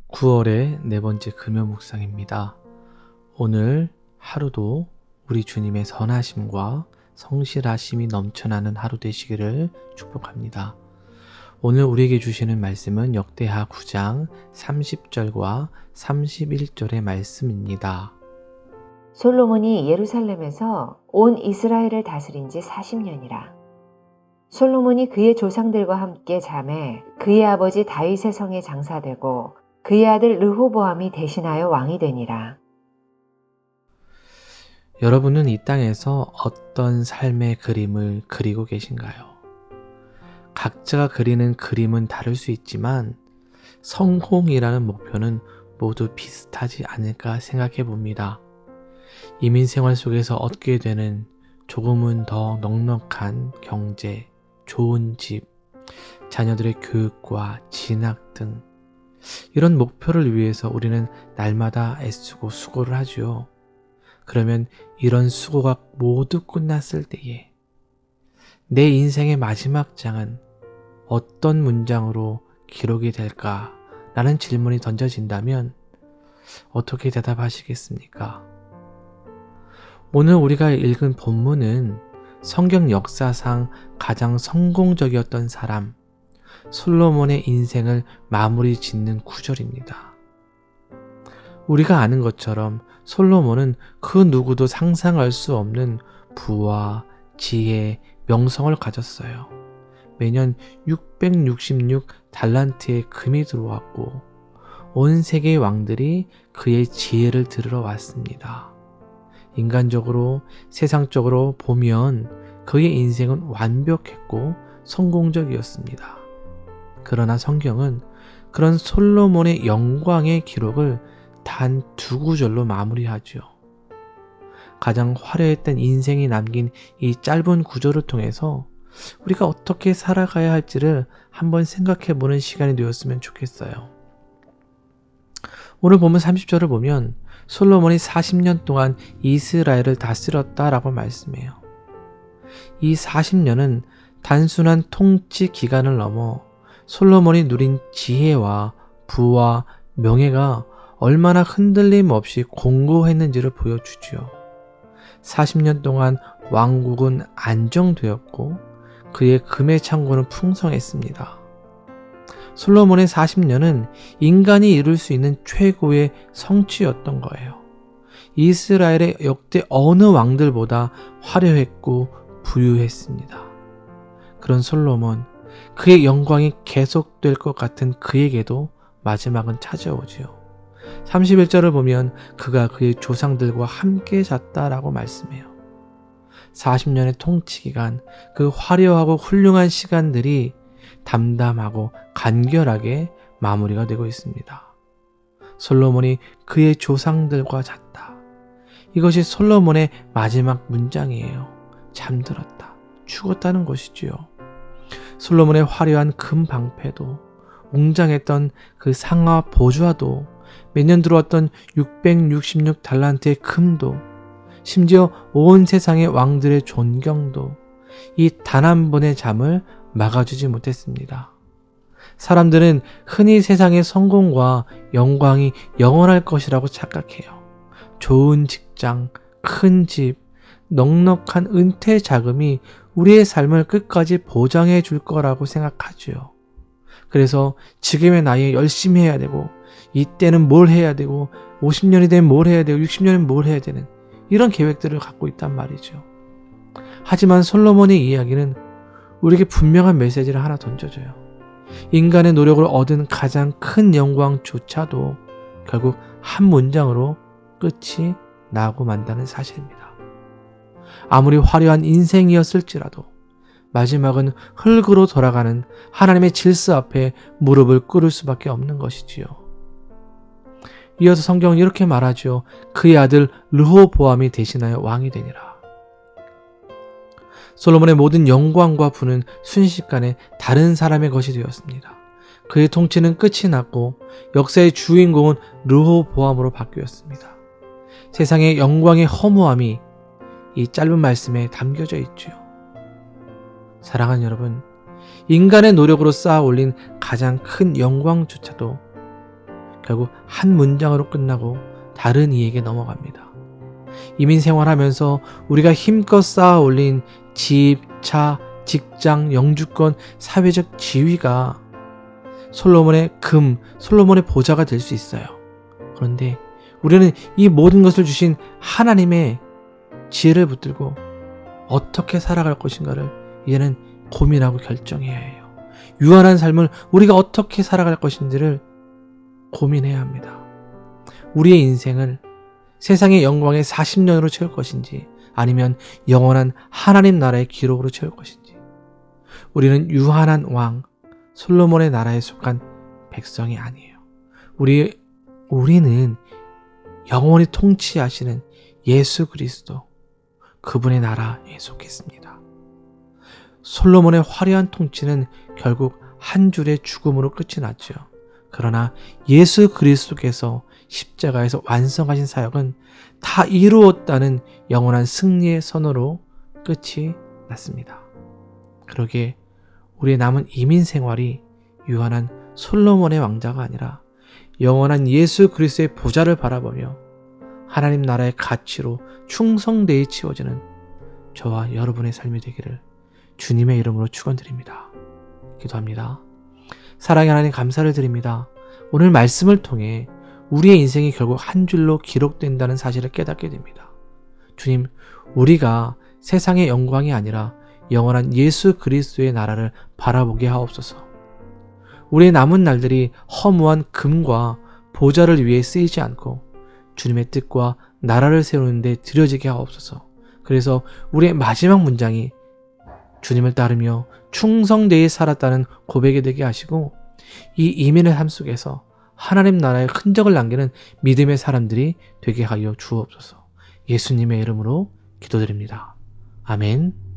9월의 네 번째 금요 묵상입니다. 오늘 하루도 우리 주님의 선하심과 성실하심이 넘쳐나는 하루 되시기를 축복합니다. 오늘 우리에게 주시는 말씀은 역대하 9장 30절과 31절의 말씀입니다. 솔로몬이 예루살렘에서 온 이스라엘을 다스린 지 40년이라. 솔로몬이 그의 조상들과 함께 잠에 그의 아버지 다윗의 성에 장사되고 그의 아들 르호보암이 대신하여 왕이 되니라. 여러분은 이 땅에서 어떤 삶의 그림을 그리고 계신가요? 각자가 그리는 그림은 다를 수 있지만 성공이라는 목표는 모두 비슷하지 않을까 생각해 봅니다. 이민생활 속에서 얻게 되는 조금은 더 넉넉한 경제, 좋은 집, 자녀들의 교육과 진학 등 이런 목표를 위해서 우리는 날마다 애쓰고 수고를 하죠. 그러면 이런 수고가 모두 끝났을 때에 내 인생의 마지막 장은 어떤 문장으로 기록이 될까? 라는 질문이 던져진다면 어떻게 대답하시겠습니까? 오늘 우리가 읽은 본문은 성경 역사상 가장 성공적이었던 사람, 솔로몬의 인생을 마무리 짓는 구절입니다. 우리가 아는 것처럼 솔로몬은 그 누구도 상상할 수 없는 부와 지혜, 명성을 가졌어요. 매년 666 달란트의 금이 들어왔고 온 세계의 왕들이 그의 지혜를 들으러 왔습니다. 인간적으로, 세상적으로 보면 그의 인생은 완벽했고 성공적이었습니다. 그러나 성경은 그런 솔로몬의 영광의 기록을 단 두 구절로 마무리하죠. 가장 화려했던 인생이 남긴 이 짧은 구절을 통해서 우리가 어떻게 살아가야 할지를 한번 생각해보는 시간이 되었으면 좋겠어요. 오늘 보면 30절을 보면 솔로몬이 40년 동안 이스라엘을 다스렸다라고 말씀해요. 이 40년은 단순한 통치 기간을 넘어 솔로몬이 누린 지혜와 부와 명예가 얼마나 흔들림 없이 공고했는지를 보여주지요. 40년 동안 왕국은 안정되었고 그의 금의 창고는 풍성했습니다. 솔로몬의 40년은 인간이 이룰 수 있는 최고의 성취였던 거예요. 이스라엘의 역대 어느 왕들보다 화려했고 부유했습니다. 그런 솔로몬, 그의 영광이 계속될 것 같은 그에게도 마지막은 찾아오지요. 31절을 보면 그가 그의 조상들과 함께 잤다라고 말씀해요. 40년의 통치기간, 그 화려하고 훌륭한 시간들이 담담하고 간결하게 마무리가 되고 있습니다. 솔로몬이 그의 조상들과 잤다. 이것이 솔로몬의 마지막 문장이에요. 잠들었다, 죽었다는 것이지요. 솔로몬의 화려한 금 방패도, 웅장했던 그 상하 보좌도, 매년 들어왔던 666 달란트의 금도, 심지어 온 세상의 왕들의 존경도 이 단 한 번의 잠을 막아주지 못했습니다. 사람들은 흔히 세상의 성공과 영광이 영원할 것이라고 착각해요. 좋은 직장, 큰 집, 넉넉한 은퇴 자금이 우리의 삶을 끝까지 보장해 줄 거라고 생각하죠. 그래서 지금의 나이에 열심히 해야 되고, 이때는 뭘 해야 되고, 50년이 되면 뭘 해야 되고, 60년이면 뭘 해야 되는 이런 계획들을 갖고 있단 말이죠. 하지만 솔로몬의 이야기는 우리에게 분명한 메시지를 하나 던져줘요. 인간의 노력으로 얻은 가장 큰 영광조차도 결국 한 문장으로 끝이 나고 만다는 사실입니다. 아무리 화려한 인생이었을지라도 마지막은 흙으로 돌아가는 하나님의 질서 앞에 무릎을 꿇을 수밖에 없는 것이지요. 이어서 성경은 이렇게 말하죠. 그의 아들 르호보암이 대신하여 왕이 되니라. 솔로몬의 모든 영광과 부는 순식간에 다른 사람의 것이 되었습니다. 그의 통치는 끝이 났고 역사의 주인공은 르호보암으로 바뀌었습니다. 세상의 영광의 허무함이 이 짧은 말씀에 담겨져 있죠. 사랑하는 여러분, 인간의 노력으로 쌓아 올린 가장 큰 영광조차도 결국 한 문장으로 끝나고 다른 이에게 넘어갑니다. 이민 생활하면서 우리가 힘껏 쌓아 올린 집, 차, 직장, 영주권, 사회적 지위가 솔로몬의 솔로몬의 보좌가 될 수 있어요. 그런데 우리는 이 모든 것을 주신 하나님의 지혜를 붙들고 어떻게 살아갈 것인가를 이제는 고민하고 결정해야 해요. 유한한 삶을 우리가 어떻게 살아갈 것인지를 고민해야 합니다. 우리의 인생을 세상의 영광의 40년으로 채울 것인지 아니면 영원한 하나님 나라의 기록으로 채울 것인지. 우리는 유한한 왕 솔로몬의 나라에 속한 백성이 아니에요. 우리는 영원히 통치하시는 예수 그리스도 그분의 나라에 속했습니다. 솔로몬의 화려한 통치는 결국 한 줄의 죽음으로 끝이 났죠. 그러나 예수 그리스도께서 십자가에서 완성하신 사역은 다 이루었다는 영원한 승리의 선언으로 끝이 났습니다. 그러기에 우리의 남은 이민 생활이 유한한 솔로몬의 왕자가 아니라 영원한 예수 그리스도의 보좌를 바라보며 하나님 나라의 가치로 충성되이 치워지는 저와 여러분의 삶이 되기를 주님의 이름으로 축원드립니다. 기도합니다. 사랑의 하나님 감사를 드립니다. 오늘 말씀을 통해 우리의 인생이 결국 한 줄로 기록된다는 사실을 깨닫게 됩니다. 주님, 우리가 세상의 영광이 아니라 영원한 예수 그리스도의 나라를 바라보게 하옵소서. 우리의 남은 날들이 허무한 금과 보좌를 위해 쓰이지 않고 주님의 뜻과 나라를 세우는 데 들여지게 하옵소서. 그래서 우리의 마지막 문장이 주님을 따르며 충성되이 살았다는 고백이 되게 하시고 이 이민의 삶 속에서 하나님 나라의 흔적을 남기는 믿음의 사람들이 되게 하여 주옵소서. 예수님의 이름으로 기도드립니다. 아멘.